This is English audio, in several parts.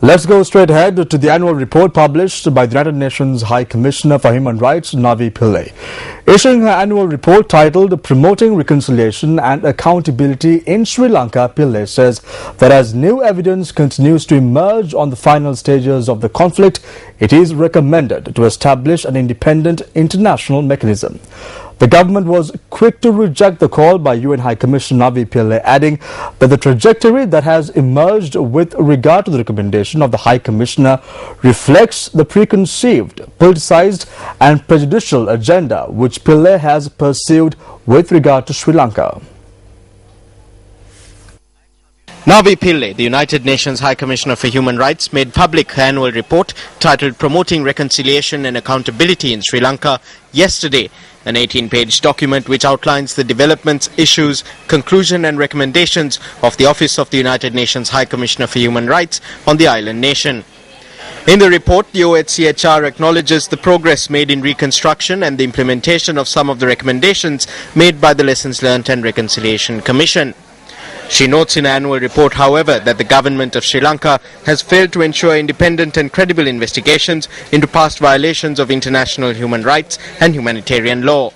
Let's go straight ahead to the annual report published by the United Nations High Commissioner for Human Rights, Navi Pillay. Issuing her annual report titled Promoting Reconciliation and Accountability in Sri Lanka, Pillay says that as new evidence continues to emerge on the final stages of the conflict, it is recommended to establish an independent international mechanism. The government was quick to reject the call by UN High Commissioner Navi Pillay, adding that the trajectory that has emerged with regard to the recommendation of the High Commissioner reflects the preconceived, politicized and prejudicial agenda which Pillay has pursued with regard to Sri Lanka. Navi Pillay, the United Nations High Commissioner for Human Rights, made public her annual report titled Promoting Reconciliation and Accountability in Sri Lanka yesterday, an 18-page document which outlines the developments, issues, conclusion and recommendations of the Office of the United Nations High Commissioner for Human Rights on the island nation. In the report, the OHCHR acknowledges the progress made in reconstruction and the implementation of some of the recommendations made by the Lessons Learned and Reconciliation Commission. She notes in her annual report, however, that the government of Sri Lanka has failed to ensure independent and credible investigations into past violations of international human rights and humanitarian law.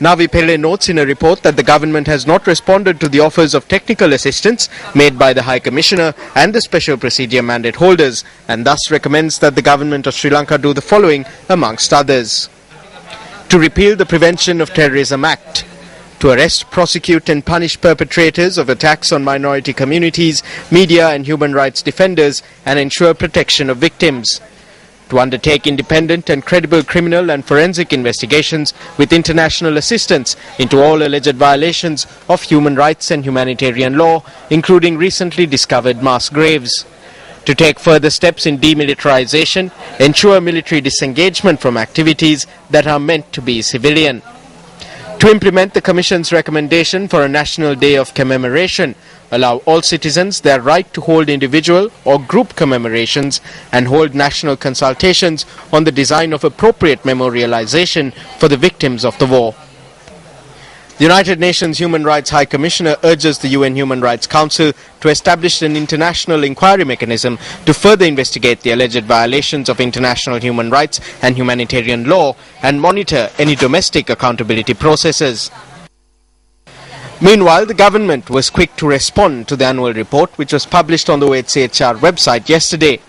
Navi Pillay notes in a report that the government has not responded to the offers of technical assistance made by the High Commissioner and the Special Procedure Mandate holders, and thus recommends that the government of Sri Lanka do the following, amongst others: to repeal the Prevention of Terrorism Act, to arrest, prosecute and punish perpetrators of attacks on minority communities, media and human rights defenders and ensure protection of victims, to undertake independent and credible criminal and forensic investigations with international assistance into all alleged violations of human rights and humanitarian law, including recently discovered mass graves, to take further steps in demilitarization, ensure military disengagement from activities that are meant to be civilian, to implement the Commission's recommendation for a national day of commemoration, allow all citizens their right to hold individual or group commemorations and hold national consultations on the design of appropriate memorialization for the victims of the war. The United Nations Human Rights High Commissioner urges the UN Human Rights Council to establish an international inquiry mechanism to further investigate the alleged violations of international human rights and humanitarian law and monitor any domestic accountability processes. Meanwhile, the government was quick to respond to the annual report, which was published on the OHCHR website yesterday.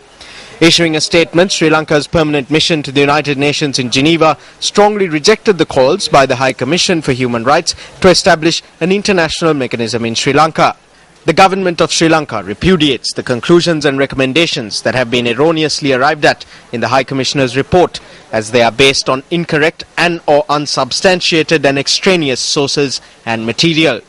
Issuing a statement, Sri Lanka's permanent mission to the United Nations in Geneva strongly rejected the calls by the High Commission for Human Rights to establish an international mechanism in Sri Lanka. The government of Sri Lanka repudiates the conclusions and recommendations that have been erroneously arrived at in the High Commissioner's report, as they are based on incorrect and/or unsubstantiated and extraneous sources and material.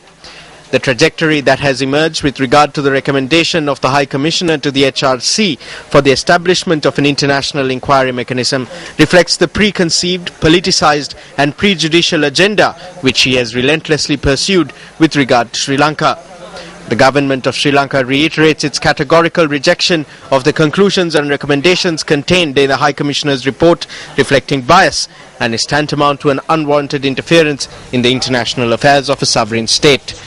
The trajectory that has emerged with regard to the recommendation of the High Commissioner to the HRC for the establishment of an international inquiry mechanism reflects the preconceived, politicized and prejudicial agenda which he has relentlessly pursued with regard to Sri Lanka. The government of Sri Lanka reiterates its categorical rejection of the conclusions and recommendations contained in the High Commissioner's report, reflecting bias and is tantamount to an unwanted interference in the international affairs of a sovereign state.